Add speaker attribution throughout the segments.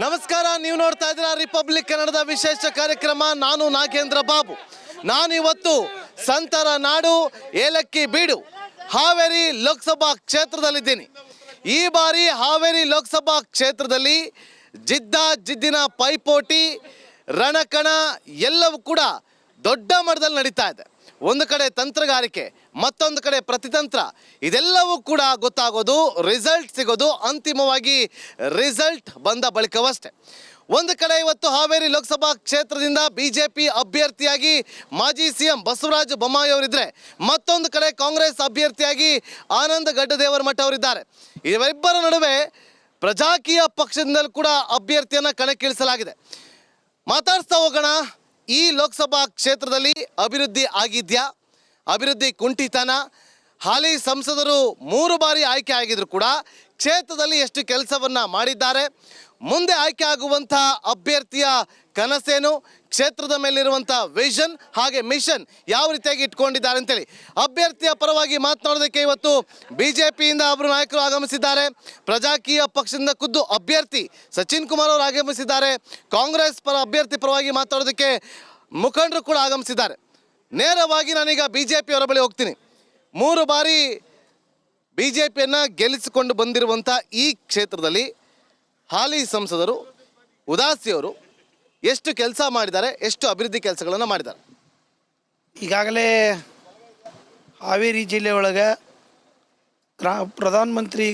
Speaker 1: ನಮಸ್ಕಾರ, ನೀವು ನೋಡ್ತಾ ಇದ್ದೀರಾ ರಿಪಬ್ಲಿಕ್ ಕನ್ನಡದ ವಿಶೇಷ ಕಾರ್ಯಕ್ರಮ. ನಾನು ನಾಗೇಂದ್ರ ಬಾಬು. ನಾನಿವತ್ತು ಸಂತರ ನಾಡು ಏಲಕ್ಕಿ ಬೀಡು ಹಾವೇರಿ ಲೋಕಸಭಾ ಕ್ಷೇತ್ರದಲ್ಲಿದ್ದೀನಿ. ಈ ಬಾರಿ ಹಾವೇರಿ ಲೋಕಸಭಾ ಕ್ಷೇತ್ರದಲ್ಲಿ ಜಿದ್ದಿನ ಪೈಪೋಟಿ, ರಣಕಣ ಎಲ್ಲವೂ ಕೂಡ ದೊಡ್ಡ ಮಟ್ಟದಲ್ಲಿ ನಡೀತಾ ಇದೆ. ಒಂದು ಕಡೆ ತಂತ್ರಗಾರಿಕೆ, ಮತ್ತೊಂದು ಕಡೆ ಪ್ರತಿತಂತ್ರ. ಇದೆಲ್ಲವೂ ಕೂಡ ಗೊತ್ತಾಗೋದು, ರಿಸಲ್ಟ್ ಸಿಗೋದು ಅಂತಿಮವಾಗಿ ರಿಸಲ್ಟ್ ಬಂದ ಬಳಿಕವಷ್ಟೇ. ಒಂದು ಕಡೆ ಇವತ್ತು ಹಾವೇರಿ ಲೋಕಸಭಾ ಕ್ಷೇತ್ರದಿಂದ ಬಿಜೆಪಿ ಅಭ್ಯರ್ಥಿಯಾಗಿ ಮಾಜಿ ಸಿಎಂ ಬಸವರಾಜ ಬೊಮ್ಮಾಯಿ ಅವರಿದ್ದರೆ, ಮತ್ತೊಂದು ಕಡೆ ಕಾಂಗ್ರೆಸ್ ಅಭ್ಯರ್ಥಿಯಾಗಿ ಆನಂದ ಗಡ್ಡದೇವರಮಠ ಅವರಿದ್ದಾರೆ. ಇವರಿಬ್ಬರ ನಡುವೆ ಪ್ರಜಾಕೀಯ ಪಕ್ಷದಿಂದಲೂ ಕೂಡ ಅಭ್ಯರ್ಥಿಯನ್ನು ಕಣಕ್ಕಿಳಿಸಲಾಗಿದೆ. ಮಾತಾಡ್ಸ್ತಾ ಹೋಗೋಣ. ಈ ಲೋಕಸಭಾ ಕ್ಷೇತ್ರದಲ್ಲಿ ಅಭಿವೃದ್ಧಿ ಆಗಿದೆಯಾ, ಅಭಿವೃದ್ಧಿ ಕುಂಠಿತನ? ಹಾಲಿ ಸಂಸದರು 3 ಬಾರಿ ಆಯ್ಕೆ ಆಗಿದ್ರು ಕೂಡ ಕ್ಷೇತ್ರದಲ್ಲಿ ಎಷ್ಟು ಕೆಲಸವನ್ನು ಮಾಡಿದ್ದಾರೆ? ಮುಂದೆ ಆಯ್ಕೆ ಆಗುವಂಥ ಅಭ್ಯರ್ಥಿಯ ಕನಸೇನು? ಕ್ಷೇತ್ರದ ಮೇಲಿರುವಂಥ ವಿಷನ್ ಹಾಗೆ ಮಿಷನ್ ಯಾವ ರೀತಿಯಾಗಿ ಇಟ್ಕೊಂಡಿದ್ದಾರೆ ಅಂತೇಳಿ ಅಭ್ಯರ್ಥಿಯ ಪರವಾಗಿ ಮಾತನಾಡೋದಕ್ಕೆ ಇವತ್ತು ಬಿಜೆಪಿಯಿಂದ ಒಬ್ಬರು ನಾಯಕರು ಆಗಮಿಸಿದ್ದಾರೆ. ಪ್ರಜಾಕೀಯ ಪಕ್ಷದಿಂದ ಖುದ್ದು ಅಭ್ಯರ್ಥಿ ಸಚಿನ್ ಕುಮಾರ್ ಅವರು ಆಗಮಿಸಿದ್ದಾರೆ. ಕಾಂಗ್ರೆಸ್ ಪರ ಅಭ್ಯರ್ಥಿ ಪರವಾಗಿ ಮಾತಾಡೋದಕ್ಕೆ ಮುಖಂಡರು ಕೂಡ ಆಗಮಿಸಿದ್ದಾರೆ. ನೇರವಾಗಿ ನಾನೀಗ ಬಿಜೆಪಿಯವರ ಬಳಿ ಹೋಗ್ತೀನಿ. 3 ಬಾರಿ ಬಿಜೆಪಿಯನ್ನು ಗೆಲ್ಲಿಸಿಕೊಂಡು ಬಂದಿರುವಂಥ ಈ ಕ್ಷೇತ್ರದಲ್ಲಿ ಹಾಲಿ ಸಂಸದರು ಉದಾಸಿಯವರು ಎಷ್ಟು ಕೆಲಸ ಮಾಡಿದ್ದಾರೆ, ಎಷ್ಟು ಅಭಿವೃದ್ಧಿ ಕೆಲಸಗಳನ್ನು ಮಾಡಿದ್ದಾರೆ?
Speaker 2: ಈಗಾಗಲೇ ಹಾವೇರಿ ಜಿಲ್ಲೆ ಒಳಗೆ ಪ್ರಧಾನ ಮಂತ್ರಿ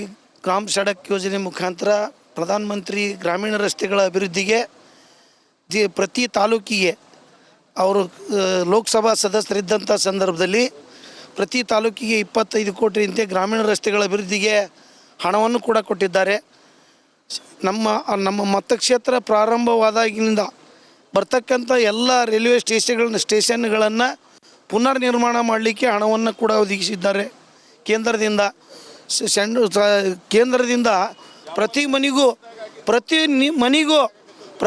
Speaker 2: ಗ್ರಾಮ ಸಡಕ್ ಯೋಜನೆ ಮುಖಾಂತರ ಪ್ರಧಾನ ಮಂತ್ರಿ ಗ್ರಾಮೀಣ ರಸ್ತೆಗಳ ಅಭಿವೃದ್ಧಿಗೆ ಪ್ರತಿ ತಾಲೂಕಿಗೆ ಅವರು ಲೋಕಸಭಾ ಸದಸ್ಯರಿದ್ದಂಥ ಸಂದರ್ಭದಲ್ಲಿ ಪ್ರತಿ ತಾಲೂಕಿಗೆ 25 ಕೋಟಿಯಂತೆ ಗ್ರಾಮೀಣ ರಸ್ತೆಗಳ ಅಭಿವೃದ್ಧಿಗೆ ಹಣವನ್ನು ಕೂಡ ಕೊಟ್ಟಿದ್ದಾರೆ. ನಮ್ಮ ಮತಕ್ಷೇತ್ರ ಪ್ರಾರಂಭವಾದಾಗಿನಿಂದ ಬರ್ತಕ್ಕಂಥ ಎಲ್ಲ ರೈಲ್ವೆ ಸ್ಟೇಷನ್ಗಳನ್ನು ಪುನರ್ ನಿರ್ಮಾಣ ಮಾಡಲಿಕ್ಕೆ ಹಣವನ್ನು ಕೂಡ ಒದಗಿಸಿದ್ದಾರೆ. ಕೇಂದ್ರದಿಂದ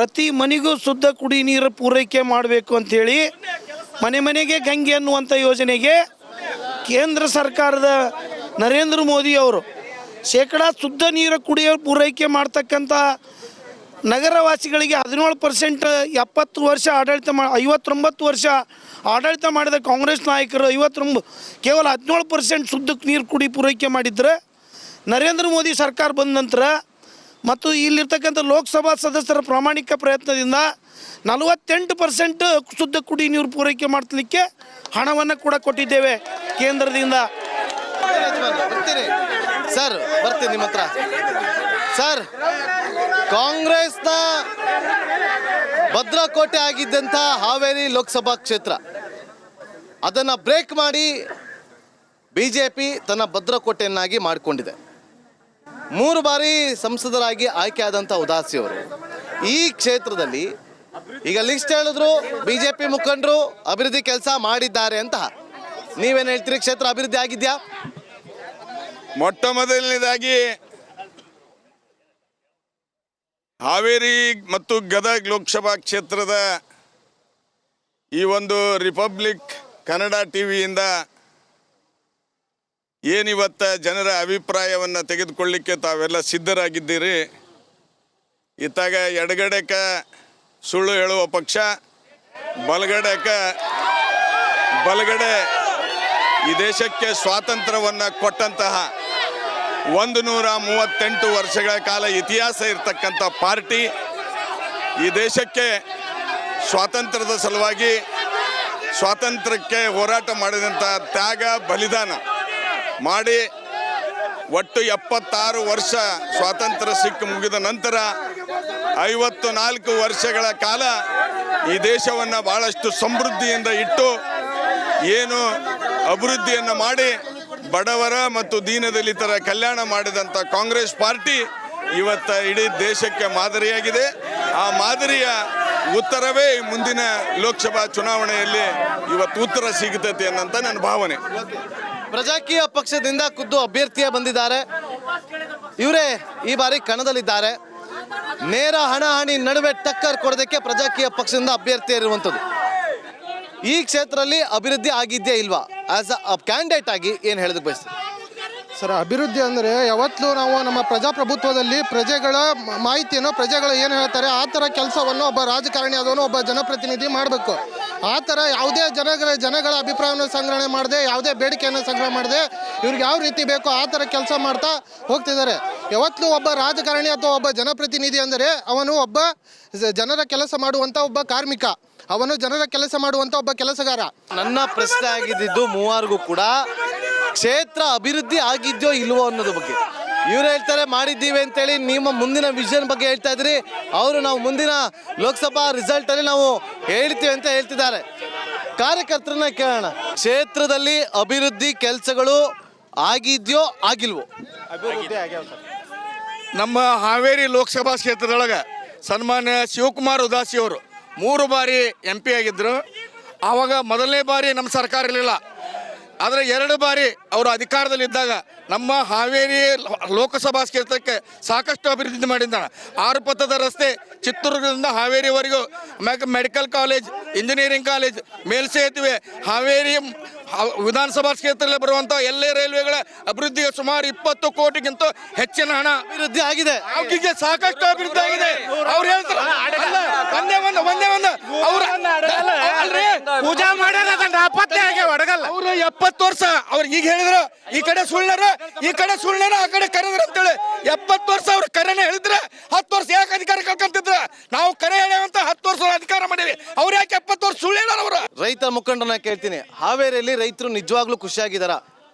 Speaker 2: ಪ್ರತಿ ಮನೆಗೂ ಶುದ್ಧ ಕುಡಿ ನೀರು ಪೂರೈಕೆ ಮಾಡಬೇಕು ಅಂಥೇಳಿ ಮನೆಗೆ ಗಂಗೆ ಅನ್ನುವಂಥ ಯೋಜನೆಗೆ ಕೇಂದ್ರ ಸರ್ಕಾರದ ನರೇಂದ್ರ ಮೋದಿ ಅವರು ಶುದ್ಧ ನೀರು ಕುಡಿಯೋ ಪೂರೈಕೆ ಮಾಡ್ತಕ್ಕಂಥ ನಗರವಾಸಿಗಳಿಗೆ 17% 70 ವರ್ಷ ಆಡಳಿತ 59 ವರ್ಷ ಆಡಳಿತ ಮಾಡಿದ ಕಾಂಗ್ರೆಸ್ ನಾಯಕರು ಕೇವಲ 17% ಶುದ್ಧ ನೀರು ಪೂರೈಕೆ ಮಾಡಿದ್ರೆ, ನರೇಂದ್ರ ಮೋದಿ ಸರ್ಕಾರ ಬಂದ ನಂತರ ಮತ್ತು ಇಲ್ಲಿರ್ತಕ್ಕಂಥ ಲೋಕಸಭಾ ಸದಸ್ಯರ ಪ್ರಾಮಾಣಿಕ ಪ್ರಯತ್ನದಿಂದ 48% ಶುದ್ಧ ಕುಡಿ ನೀರು ಪೂರೈಕೆ ಮಾಡಲಿಕ್ಕೆ ಹಣವನ್ನು ಕೂಡ ಕೊಟ್ಟಿದ್ದೇವೆ ಕೇಂದ್ರದಿಂದ.
Speaker 1: ಸರ್, ಬರ್ತೀನಿ ನಿಮ್ಮ ಹತ್ರ. ಸರ್, ಕಾಂಗ್ರೆಸ್ನ ಭದ್ರಕೋಟೆ ಆಗಿದ್ದಂಥ ಹಾವೇರಿ ಲೋಕಸಭಾ ಕ್ಷೇತ್ರ ಅದನ್ನು ಬ್ರೇಕ್ ಮಾಡಿ ಬಿಜೆಪಿ ತನ್ನ ಭದ್ರಕೋಟೆಯನ್ನಾಗಿ ಮಾಡಿಕೊಂಡಿದೆ. 3 ಬಾರಿ ಸಂಸದರಾಗಿ ಆಯ್ಕೆ ಆದಂಥ ಉದಾಸಿಯವರು ಈ ಕ್ಷೇತ್ರದಲ್ಲಿ ಈಗ ಲಿಸ್ಟ್ ಹೇಳಿದ್ರು ಬಿಜೆಪಿ ಮುಖಂಡರು ಅಭಿವೃದ್ಧಿ ಕೆಲಸ ಮಾಡಿದ್ದಾರೆ ಅಂತ. ನೀವೇನು ಹೇಳ್ತೀರಿ? ಕ್ಷೇತ್ರ ಅಭಿವೃದ್ಧಿ ಆಗಿದೆಯಾ?
Speaker 3: ಮೊಟ್ಟ ಮೊದಲನೇದಾಗಿ ಹಾವೇರಿ ಮತ್ತು ಗದಗ ಲೋಕಸಭಾ ಕ್ಷೇತ್ರದ ಈ ಒಂದು ರಿಪಬ್ಲಿಕ್ ಕನ್ನಡ ಟಿವಿಯಿಂದ ಏನಿವತ್ತ ಜನರ ಅಭಿಪ್ರಾಯವನ್ನು ತೆಗೆದುಕೊಳ್ಳಿಕ್ಕೆ ತಾವೆಲ್ಲ ಸಿದ್ಧರಾಗಿದ್ದೀರಿ. ಇತ್ತಾಗ ಎಡಗಡೆಕ ಸುಳ್ಳು ಹೇಳುವ ಪಕ್ಷ, ಬಲಗಡೆ ಈ ದೇಶಕ್ಕೆ ಸ್ವಾತಂತ್ರ್ಯವನ್ನು ಕೊಟ್ಟಂತಹ 138 ವರ್ಷಗಳ ಕಾಲ ಇತಿಹಾಸ ಇರತಕ್ಕಂಥ ಪಾರ್ಟಿ, ಈ ದೇಶಕ್ಕೆ ಸ್ವಾತಂತ್ರ್ಯದ ಸಲುವಾಗಿ ಸ್ವಾತಂತ್ರ್ಯಕ್ಕೆ ಹೋರಾಟ ಮಾಡಿದಂಥ ತ್ಯಾಗ ಬಲಿದಾನ ಮಾಡಿ ಒಟ್ಟು 76 ವರ್ಷ ಸ್ವಾತಂತ್ರ್ಯ ಸಿಕ್ಕ ಮುಗಿದ ನಂತರ 54 ವರ್ಷಗಳ ಕಾಲ ಈ ದೇಶವನ್ನು ಭಾಳಷ್ಟು ಸಮೃದ್ಧಿಯಿಂದ ಇಟ್ಟು ಏನು ಅಭಿವೃದ್ಧಿಯನ್ನು ಮಾಡಿ ಬಡವರ ಮತ್ತು ದೀನದಲಿತರ ಕಲ್ಯಾಣ ಮಾಡಿದಂಥ ಕಾಂಗ್ರೆಸ್ ಪಾರ್ಟಿ ಇವತ್ತು ಇಡೀ ದೇಶಕ್ಕೆ ಮಾದರಿಯಾಗಿದೆ. ಆ ಮಾದರಿಯ ಉತ್ತರವೇ ಮುಂದಿನ ಲೋಕಸಭಾ ಚುನಾವಣೆಯಲ್ಲಿ ಇವತ್ತು ಉತ್ತರ ಸಿಗುತ್ತದೆ ಅನ್ನೋಂಥ ನನ್ನ ಭಾವನೆ.
Speaker 1: ಪ್ರಜಾಕೀಯ ಪಕ್ಷದಿಂದ ಖುದ್ದು ಅಭ್ಯರ್ಥಿಯ ಬಂದಿದ್ದಾರೆ. ಇವರೇ ಈ ಬಾರಿ ಕಣದಲ್ಲಿದ್ದಾರೆ. ನೇರ ಹಣಾಹಣಿ ನಡುವೆ ಟಕ್ಕರ್ ಕೊಡೋದಕ್ಕೆ ಪ್ರಜಾಕೀಯ ಪಕ್ಷದಿಂದ ಅಭ್ಯರ್ಥಿ ಇರುವಂಥದ್ದು. ಈ ಕ್ಷೇತ್ರದಲ್ಲಿ ಅಭಿವೃದ್ಧಿ ಆಗಿದೆಯಾ ಇಲ್ವಾ? ಆಸ್ ಅ ಕ್ಯಾಂಡಿಡೇಟ್ ಆಗಿ ಏನು ಹೇಳೋದಕ್ಕೆ ಬಯಸ್ತೀವಿ?
Speaker 4: ಸರ್, ಅಭಿವೃದ್ಧಿ ಅಂದರೆ ಯಾವತ್ತೂ ನಾವು ನಮ್ಮ ಪ್ರಜಾಪ್ರಭುತ್ವದಲ್ಲಿ ಪ್ರಜೆಗಳ ಮಾಹಿತಿಯನ್ನು ಪ್ರಜೆಗಳು ಏನು ಹೇಳ್ತಾರೆ ಆ ಥರ ಕೆಲಸವನ್ನು ಒಬ್ಬ ರಾಜಕಾರಣಿ ಆದವನು ಒಬ್ಬ ಜನಪ್ರತಿನಿಧಿ ಮಾಡಬೇಕು. ಆ ಥರ ಯಾವುದೇ ಜನಗಳ ಅಭಿಪ್ರಾಯವನ್ನು ಸಂಗ್ರಹಣೆ ಮಾಡದೆ, ಯಾವುದೇ ಬೇಡಿಕೆಯನ್ನು ಸಂಗ್ರಹ ಮಾಡದೆ, ಇವ್ರಿಗೆ ಯಾವ ರೀತಿ ಬೇಕೋ ಆ ಥರ ಕೆಲಸ ಮಾಡ್ತಾ ಹೋಗ್ತಿದ್ದಾರೆ. ಯಾವತ್ತೂ ಒಬ್ಬ ರಾಜಕಾರಣಿ ಅಥವಾ ಒಬ್ಬ ಜನಪ್ರತಿನಿಧಿ ಅಂದರೆ ಅವನು ಒಬ್ಬ ಜನರ ಕೆಲಸ ಮಾಡುವಂಥ ಒಬ್ಬ ಕಾರ್ಮಿಕ, ಅವನು ಜನರ ಕೆಲಸ ಮಾಡುವಂಥ ಒಬ್ಬ ಕೆಲಸಗಾರ.
Speaker 1: ನನ್ನ ಪ್ರಶ್ನೆ ಆಗಿದ್ದು ಮೂವರಿಗೂ ಕೂಡ ಕ್ಷೇತ್ರ ಅಭಿವೃದ್ಧಿ ಆಗಿದ್ಯೋ ಇಲ್ವೋ ಅನ್ನೋದ್ರ ಬಗ್ಗೆ. ಇವ್ರು ಹೇಳ್ತಾರೆ ಮಾಡಿದ್ದೀವಿ ಅಂತೇಳಿ, ನಿಮ್ಮ ಮುಂದಿನ ವಿಷನ್ ಬಗ್ಗೆ ಹೇಳ್ತಾ ಇದ್ರಿ. ಅವರು ನಾವು ಮುಂದಿನ ಲೋಕಸಭಾ ರಿಸಲ್ಟ್ ಅಲ್ಲಿ ನಾವು ಹೇಳ್ತೀವಿ ಅಂತ ಹೇಳ್ತಿದ್ದಾರೆ. ಕಾರ್ಯಕರ್ತರನ್ನ ಕೇಳೋಣ, ಕ್ಷೇತ್ರದಲ್ಲಿ ಅಭಿವೃದ್ಧಿ ಕೆಲಸಗಳು ಆಗಿದ್ಯೋ ಆಗಿಲ್ವೋ? ಅಭಿವೃದ್ಧಿ ಆಗ್ಯಾವ ಸರ್.
Speaker 5: ನಮ್ಮ ಹಾವೇರಿ ಲೋಕಸಭಾ ಕ್ಷೇತ್ರದೊಳಗೆ ಸನ್ಮಾನ್ಯ ಶಿವಕುಮಾರ್ ಉದಾಸಿ ಅವರು 3 ಬಾರಿ MP ಆಗಿದ್ದರು. ಆವಾಗ ಮೊದಲನೇ ಬಾರಿ ನಮ್ಮ ಸರ್ಕಾರ ಇರಲಿಲ್ಲ, ಆದರೆ 2 ಬಾರಿ ಅವರು ಅಧಿಕಾರದಲ್ಲಿದ್ದಾಗ ನಮ್ಮ ಹಾವೇರಿ ಲೋಕಸಭಾ ಕ್ಷೇತ್ರಕ್ಕೆ ಸಾಕಷ್ಟು ಅಭಿವೃದ್ಧಿ ಮಾಡಿದ್ದಾನೆ. 6 ಪಥದ ರಸ್ತೆ ಚಿತ್ರದುರ್ಗದಿಂದ ಹಾವೇರಿವರೆಗೂ, ಮೆಡಿಕಲ್ ಕಾಲೇಜ್, ಇಂಜಿನಿಯರಿಂಗ್ ಕಾಲೇಜ್, ಮೇಲ್ಸೇತುವೆ, ಹಾವೇರಿ ವಿಧಾನಸಭಾ ಕ್ಷೇತ್ರದಲ್ಲಿ ಬರುವಂಥ ಎಲ್ಲ ರೈಲ್ವೆಗಳ ಅಭಿವೃದ್ಧಿಗೆ ಸುಮಾರು 20 ಕೋಟಿಗಿಂತ ಹೆಚ್ಚಿನ ಹಣ
Speaker 1: ಅಭಿವೃದ್ಧಿ ಆಗಿದೆ.
Speaker 5: ಅವರಿಗೆ ಸಾಕಷ್ಟು ಅಭಿವೃದ್ಧಿ ಆಗಿದೆ. ಅವ್ರು ಹೇಳ್ತಾರೆ ಒಂದೇ ಅವ್ರು
Speaker 2: ಪೂಜಾ
Speaker 5: ಅವರು 70 ವರ್ಷ ಅವ್ರು ಈಗ ಹೇಳಿದ್ರು, ಈ ಕಡೆ ಸುಳ್ಳರು ಆ ಕಡೆ ಕರೆದ್ರು ಅಂತೇಳಿ 70 ವರ್ಷ ಅವ್ರು ಕರೆನೇ ಹೇಳಿದ್ರೆ 10 ವರ್ಷ ಯಾಕೆ ಅಧಿಕಾರ ಕಳ್ಕೊಂತಿದ್ರ? ನಾವು ಕರೆ ಹೇಳುವಂತ 10 ವರ್ಷ ಅಧಿಕಾರ ಮಾಡೀವಿ, ಅವ್ರು ಯಾಕೆ 70 ವರ್ಷ ಸುಳ್ಳು ಹೇಳೋರು? ಅವರು
Speaker 1: ರೈತ ಮುಖಂಡರನ್ನ ಕೇಳ್ತೀನಿ, ಹಾವೇರಿಯಲ್ಲಿ ರೈತರು ನಿಜವಾಗ್ಲೂ ಖುಷಿಯಾಗಿದ್ದಾರಾ?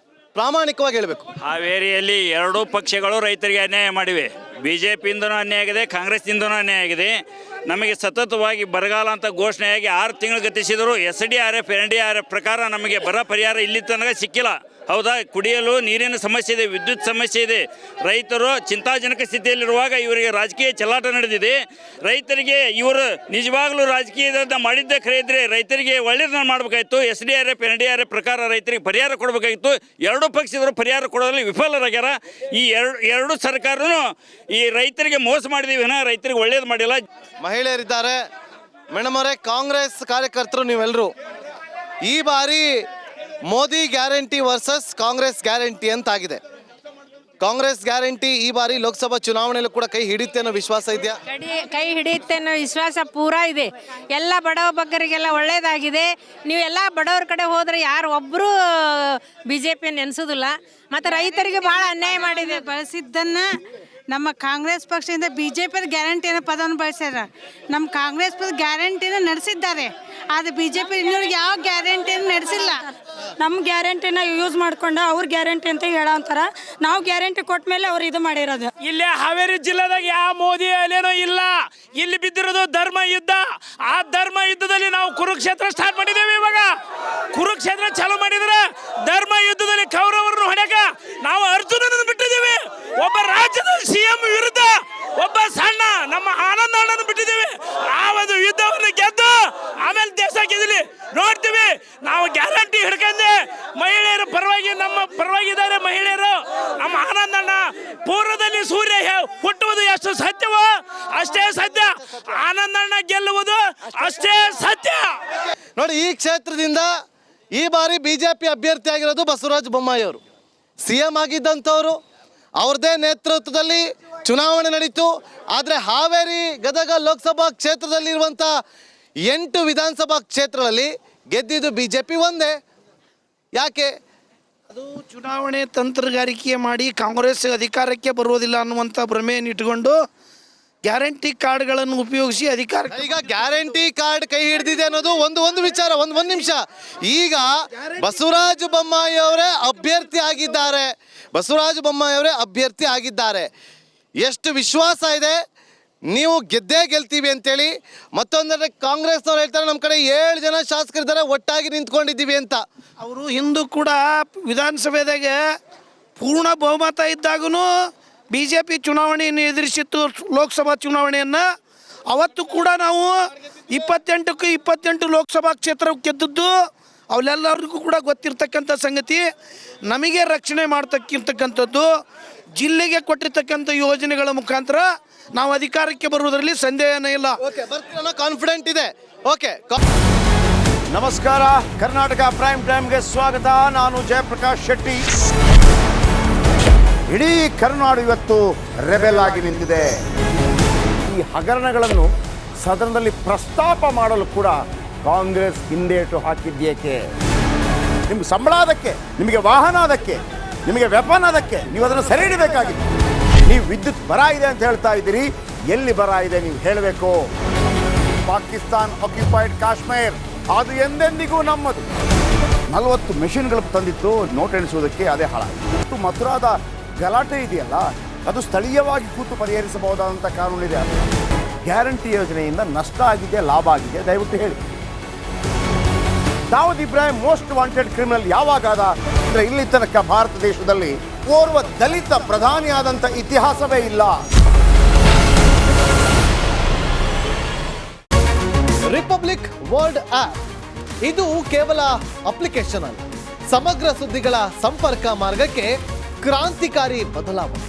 Speaker 1: ಪ್ರಾಮಾಣಿಕವಾಗಿ ಹೇಳ್ಬೇಕು.
Speaker 6: ಹಾವೇರಿಯಲ್ಲಿ 2 ಪಕ್ಷಗಳು ರೈತರಿಗೆ ಅನ್ಯಾಯ ಮಾಡಿವೆ. BJPಯಿಂದನೂ ಅನ್ಯಾಯ ಆಗಿದೆ, ಕಾಂಗ್ರೆಸ್ನಿಂದನೂ ಅನ್ಯಾಯ ಆಗಿದೆ. ನಮಗೆ ಸತತವಾಗಿ ಬರಗಾಲ ಅಂತ ಘೋಷಣೆಯಾಗಿ 6 ತಿಂಗಳು ಗತಿಸಿದರು. SDRF NDRF ಪ್ರಕಾರ ನಮಗೆ ಬರ ಪರಿಹಾರ ಇಲ್ಲಿ ತನಕ ಸಿಕ್ಕಿಲ್ಲ. ಹೌದಾ? ಕುಡಿಯಲು ನೀರಿನ ಸಮಸ್ಯೆ ಇದೆ, ವಿದ್ಯುತ್ ಸಮಸ್ಯೆ ಇದೆ. ರೈತರು ಚಿಂತಾಜನಕ ಸ್ಥಿತಿಯಲ್ಲಿರುವಾಗ ಇವರಿಗೆ ರಾಜಕೀಯ ಚೆಲ್ಲಾಟ ನಡೆದಿದೆ. ರೈತರಿಗೆ ಇವರು ನಿಜವಾಗ್ಲೂ ರಾಜಕೀಯದಿಂದ ಮಾಡಿದ್ದೇ ಖರೆ ಇದ್ರೆ ರೈತರಿಗೆ ಒಳ್ಳೆಯದನ್ನ ಮಾಡಬೇಕಾಗಿತ್ತು. SDRF NDRF ಪ್ರಕಾರ ರೈತರಿಗೆ ಪರಿಹಾರ ಕೊಡಬೇಕಾಗಿತ್ತು. 2 ಪಕ್ಷದವರು ಪರಿಹಾರ ಕೊಡೋದ್ರಲ್ಲಿ ವಿಫಲರಾಗ್ಯಾರ. ಈ ಎರಡು ಸರ್ಕಾರನು ಈ ರೈತರಿಗೆ ಮೋಸ ಮಾಡಿದೀವಿ, ರೈತರಿಗೆ ಒಳ್ಳೇದು ಮಾಡಿಲ್ಲ.
Speaker 1: ಮಹಿಳೆಯರಿದ್ದಾರೆ. ಮೇಡಮ್ ಅವರೇ, ಕಾಂಗ್ರೆಸ್ ಕಾರ್ಯಕರ್ತರು ನೀವೆಲ್ಲರೂ ಈ ಬಾರಿ Modi guarantee versus Congress guarantee ಅಂತಾಗಿದೆ. ಕಾಂಗ್ರೆಸ್ ಗ್ಯಾರಂಟಿ ಈ ಬಾರಿ ಲೋಕಸಭಾ ಚುನಾವಣೆಯಲ್ಲೂ ಕೂಡ ಕೈ ಹಿಡಿಯುತ್ತೆ ಅನ್ನೋ ವಿಶ್ವಾಸ ಇದೆಯಾ?
Speaker 7: ಕೈ ಹಿಡಿಯುತ್ತೆ ಅನ್ನೋ ವಿಶ್ವಾಸ ಪೂರಾ ಇದೆ. ಎಲ್ಲ ಬಡವ ಬಗ್ಗರಿಗೆಲ್ಲ ಒಳ್ಳೇದಾಗಿದೆ. ನೀವು ಎಲ್ಲ ಬಡವ್ರ ಕಡೆ ಹೋದ್ರೆ ಯಾರು ಒಬ್ಬರು BJP ನೆನೆಸೋದಿಲ್ಲ. ಮತ್ತು ರೈತರಿಗೆ ಭಾಳ ಅನ್ಯಾಯ ಮಾಡಿದೆ.
Speaker 8: ಬಳಸಿದ್ದನ್ನ ನಮ್ಮ ಕಾಂಗ್ರೆಸ್ ಪಕ್ಷದಿಂದ BJP ಗ್ಯಾರಂಟಿನ ಪದವನ್ನು ಬಳಸ್ಯಾರ. ನಮ್ಮ ಕಾಂಗ್ರೆಸ್ ಪದ ಗ್ಯಾರಂಟಿನ ನಡೆಸಿದ್ದಾರೆ, ಆದರೆ BJP ಇನ್ನೂರಿಗೆ ಯಾವ ಗ್ಯಾರಂಟಿಯನ್ನು ನಡೆಸಿಲ್ಲ.
Speaker 7: ನಮ್ಮ ಗ್ಯಾರಂಟಿನ ಯೂಸ್ ಮಾಡ್ಕೊಂಡು ಅವ್ರ ಗ್ಯಾರಂಟಿ ಅಂತ ಹೇಳೋಂತಾರ. ನಾವು ಗ್ಯಾರಂಟಿ ಕೊಟ್ಟ ಮೇಲೆ ಅವ್ರು ಇದು ಮಾಡಿರೋದು.
Speaker 2: ಇಲ್ಲೇ ಹಾವೇರಿ ಜಿಲ್ಲೆದಾಗ ಯಾವ ಮೋದಿ ಅಲ್ಲೇನೋ ಇಲ್ಲ. ಇಲ್ಲಿ ಬಿದ್ದಿರೋದು ಧರ್ಮ ಯುದ್ಧ. ಆ ಧರ್ಮ ಯುದ್ಧದಲ್ಲಿ ನಾವು ಕುರುಕ್ಷೇತ್ರ ಸ್ಟಾರ್ಟ್ ಮಾಡಿದ್ದೇವೆ. ಇವಾಗ ಕುರುಕ್ಷೇತ್ರ ಚಾಲೂ ಮಾಡಿದ್ರೆ ಧರ್ಮ ಯುದ್ಧದಲ್ಲಿ ಕೌರವರನ್ನು ಹೊಡೆಕ ನಾವು ಅರ್ಜುನನನ್ನು ಬಿಟ್ಟಿದ್ದೀವಿ. ಒಬ್ಬ ರಾಜ್ಯದ CM ವಿರುದ್ಧ ಒಬ್ಬ ಸಣ್ಣ ನಮ್ಮ ಆನಂದ ಅಣ್ಣನ ಬಿಟ್ಟಿದ್ದೀವಿ. ಆ ಒಂದು ಯುದ್ಧವನ್ನು ಗೆದ್ದು ಆಮೇಲೆ ದೇಶ ಗೆದ್ದಲಿ ನೋಡ್ತೀವಿ. ನಾವು ಗ್ಯಾರಂಟಿ ಹಿಡ್ಕೊಂಡೆ ಮಹಿಳೆಯರ ಪರವಾಗಿ, ನಮ್ಮ ಪರವಾಗಿದ್ದಾರೆ ಮಹಿಳೆಯರು. ನಮ್ಮ ಆನಂದಣ್ಣ ಪೂರ್ವದಲ್ಲಿ ಸೂರ್ಯ ಹುಟ್ಟುವುದು ಎಷ್ಟು ಸತ್ಯವೋ ಅಷ್ಟೇ ಸತ್ಯ, ಆನಂದಣ್ಣ ಗೆಲ್ಲುವುದು ಅಷ್ಟೇ ಸತ್ಯ.
Speaker 1: ನೋಡಿ, ಈ ಕ್ಷೇತ್ರದಿಂದ ಈ ಬಾರಿ BJP ಅಭ್ಯರ್ಥಿ ಆಗಿರೋದು ಬಸವರಾಜ ಬೊಮ್ಮಾಯಿ ಅವರು. CM ಆಗಿದ್ದಂಥವ್ರು, ಅವ್ರದ್ದೇ ನೇತೃತ್ವದಲ್ಲಿ ಚುನಾವಣೆ ನಡೀತು. ಆದರೆ ಹಾವೇರಿ ಗದಗ ಲೋಕಸಭಾ ಕ್ಷೇತ್ರದಲ್ಲಿರುವಂಥ 8 ವಿಧಾನಸಭಾ ಕ್ಷೇತ್ರಗಳಲ್ಲಿ ಗೆದ್ದಿದ್ದು BJP ಒಂದೇ. ಯಾಕೆ?
Speaker 2: ಅದು ಚುನಾವಣೆ ತಂತ್ರಗಾರಿಕೆ ಮಾಡಿ ಕಾಂಗ್ರೆಸ್ ಅಧಿಕಾರಕ್ಕೆ ಬರುವುದಿಲ್ಲ ಅನ್ನುವಂಥ ಭ್ರಮೆಯನ್ನು ಇಟ್ಟುಕೊಂಡು ಗ್ಯಾರಂಟಿ ಕಾರ್ಡ್ಗಳನ್ನು ಉಪಯೋಗಿಸಿ ಅಧಿಕಾರ.
Speaker 1: ಈಗ ಗ್ಯಾರಂಟಿ ಕಾರ್ಡ್ ಕೈ ಹಿಡಿದಿದೆ ಅನ್ನೋದು ಒಂದು ವಿಚಾರ. ಒಂದು ನಿಮಿಷ. ಈಗ ಬಸವರಾಜ ಬೊಮ್ಮಾಯಿ ಅವರೇ ಅಭ್ಯರ್ಥಿ ಆಗಿದ್ದಾರೆ. ಎಷ್ಟು ವಿಶ್ವಾಸ ಇದೆ ನೀವು ಗೆದ್ದೇ ಗೆಲ್ತೀವಿ ಅಂತೇಳಿ? ಮತ್ತೊಂದರೆ ಕಾಂಗ್ರೆಸ್ನವ್ರು ಹೇಳ್ತಾರೆ ನಮ್ಮ ಕಡೆ 7 ಜನ ಶಾಸಕರಿದ್ದಾರೆ, ಒಟ್ಟಾಗಿ ನಿಂತ್ಕೊಂಡಿದ್ದೀವಿ ಅಂತ.
Speaker 2: ಅವರು ಹಿಂದೂ ಕೂಡ ವಿಧಾನಸಭೆದಾಗ ಪೂರ್ಣ ಬಹುಮತ ಇದ್ದಾಗೂ BJP ಚುನಾವಣೆಯನ್ನು ಎದುರಿಸಿತ್ತು. ಲೋಕಸಭಾ ಚುನಾವಣೆಯನ್ನು ಅವತ್ತು ಕೂಡ ನಾವು 28ಕ್ಕೆ 28 ಲೋಕಸಭಾ ಕ್ಷೇತ್ರ ಗೆದ್ದದ್ದು ಅವರೆಲ್ಲರಿಗೂ ಕೂಡ ಗೊತ್ತಿರ್ತಕ್ಕಂಥ ಸಂಗತಿ. ನಮಗೆ ರಕ್ಷಣೆ ಮಾಡ್ತಕ್ಕಿರ್ತಕ್ಕಂಥದ್ದು ಜಿಲ್ಲೆಗೆ ಕೊಟ್ಟಿರ್ತಕ್ಕಂಥ ಯೋಜನೆಗಳ ಮುಖಾಂತರ ನಾವು ಅಧಿಕಾರಕ್ಕೆ ಬರುವುದರಲ್ಲಿ ಸಂದೇಹನೇ ಇಲ್ಲ.
Speaker 1: ಕಾನ್ಫಿಡೆಂಟ್ ಇದೆ. ಓಕೆ,
Speaker 9: ನಮಸ್ಕಾರ. ಕರ್ನಾಟಕ ಪ್ರೈಮ್ ಟೈಮ್ಗೆ ಸ್ವಾಗತ. ನಾನು ಜಯಪ್ರಕಾಶ್ ಶೆಟ್ಟಿ. ಇಡೀ ಕರುನಾಡು ಇವತ್ತು ರೆಬೆಲ್ ಆಗಿ ನಿಂತಿದೆ. ಈ ಹಗರಣಗಳನ್ನು ಸದನದಲ್ಲಿ ಪ್ರಸ್ತಾಪ ಮಾಡಲು ಕೂಡ ಕಾಂಗ್ರೆಸ್ ಹಿಂದೇಟು ಹಾಕಿದ್ದೇಕೆ? ನಿಮ್ಗೆ ಸಂಬಳ ಅದಕ್ಕೆ, ನಿಮಗೆ ವಾಹನ ಅದಕ್ಕೆ, ನಿಮಗೆ ವೆಪನ್ ಅದಕ್ಕೆ, ನೀವು ಅದನ್ನು ಸೆರೆ ಹಿಡಿಬೇಕಾಗಿತ್ತು. ನೀವು ವಿದ್ಯುತ್ ಬರ ಇದೆ ಅಂತ ಹೇಳ್ತಾ ಇದ್ದೀರಿ, ಎಲ್ಲಿ ಬರ ಇದೆ ನೀವು ಹೇಳಬೇಕು. ಪಾಕಿಸ್ತಾನ್ ಆಕ್ಯುಪೈಡ್ ಕಾಶ್ಮೀರ್ ಅದು ಎಂದೆಂದಿಗೂ ನಮ್ಮದು. 40 ಮೆಷಿನ್ಗಳು ತಂದಿತ್ತು ನೋಟ್ ಎಣಿಸುವುದಕ್ಕೆ, ಅದೇ ಹಾಳಾಯಿತು. ಮಥುರಾದ ಗಲಾಟೆ ಇದೆಯಲ್ಲ, ಅದು ಸ್ಥಳೀಯವಾಗಿ ಕೂತು ಪರಿಹರಿಸಬಹುದಾದಂಥ ಕಾನೂನಿದೆ. ಗ್ಯಾರಂಟಿ ಯೋಜನೆಯಿಂದ ನಷ್ಟ ಆಗಿದೆ, ಲಾಭ ಆಗಿದೆ, ದಯವಿಟ್ಟು ಹೇಳಿ. Dawood Ibrahim most wanted criminal ಯಾವಾಗಾದ ಅಂದರೆ ಇಲ್ಲಿ ತನಕ ಭಾರತ ದೇಶದಲ್ಲಿ ಓರ್ವ ದಲಿತ ಪ್ರಧಾನಿಯಾದಂಥ ಇತಿಹಾಸವೇ ಇಲ್ಲ.
Speaker 1: ರಿಪಬ್ಲಿಕ್ ವರ್ಲ್ಡ್ ಆಪ್ ಇದು ಕೇವಲ ಅಪ್ಲಿಕೇಶನ್ ಅಲ್ಲ, ಸಮಗ್ರ ಸುದ್ದಿಗಳ ಸಂಪರ್ಕ ಮಾರ್ಗಕ್ಕೆ ಕ್ರಾಂತಿಕಾರಿ ಬದಲಾವಣೆ.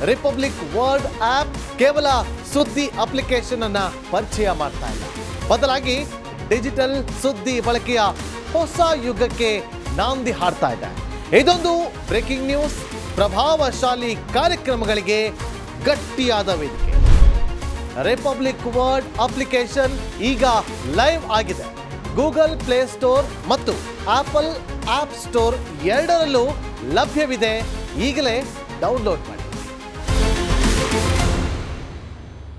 Speaker 1: ರಿಪಬ್ಲಿಕ್ ವರ್ಲ್ಡ್ ಆಪ್ ಕೇವಲ ಸುದ್ದಿ ಅಪ್ಲಿಕೇಶನ್ ಅನ್ನ ಪರಿಚಯ ಮಾಡ್ತಾ ಇಲ್ಲ, ಬದಲಾಗಿ ಡಿಜಿಟಲ್ ಸುದ್ದಿ ಬಳಕೆಯ ಹೊಸ ಯುಗಕ್ಕೆ ನಾಂದಿ ಹಾಡ್ತಾ ಇದೆ. ಇದೊಂದು ಬ್ರೇಕಿಂಗ್ ನ್ಯೂಸ್, ಪ್ರಭಾವಶಾಲಿ ಕಾರ್ಯಕ್ರಮಗಳಿಗೆ ಗಟ್ಟಿಯಾದ ವೇದಿಕೆ. ರಿಪಬ್ಲಿಕ್ ವರ್ಲ್ಡ್ ಅಪ್ಲಿಕೇಶನ್ ಈಗ ಲೈವ್ ಆಗಿದೆ. ಗೂಗಲ್ ಪ್ಲೇ ಸ್ಟೋರ್ ಮತ್ತು ಆಪಲ್ ಆಪ್ ಸ್ಟೋರ್ ಎರಡರಲ್ಲೂ ಲಭ್ಯವಿದೆ. ಈಗಲೇ ಡೌನ್ಲೋಡ್ ಮಾಡಿ.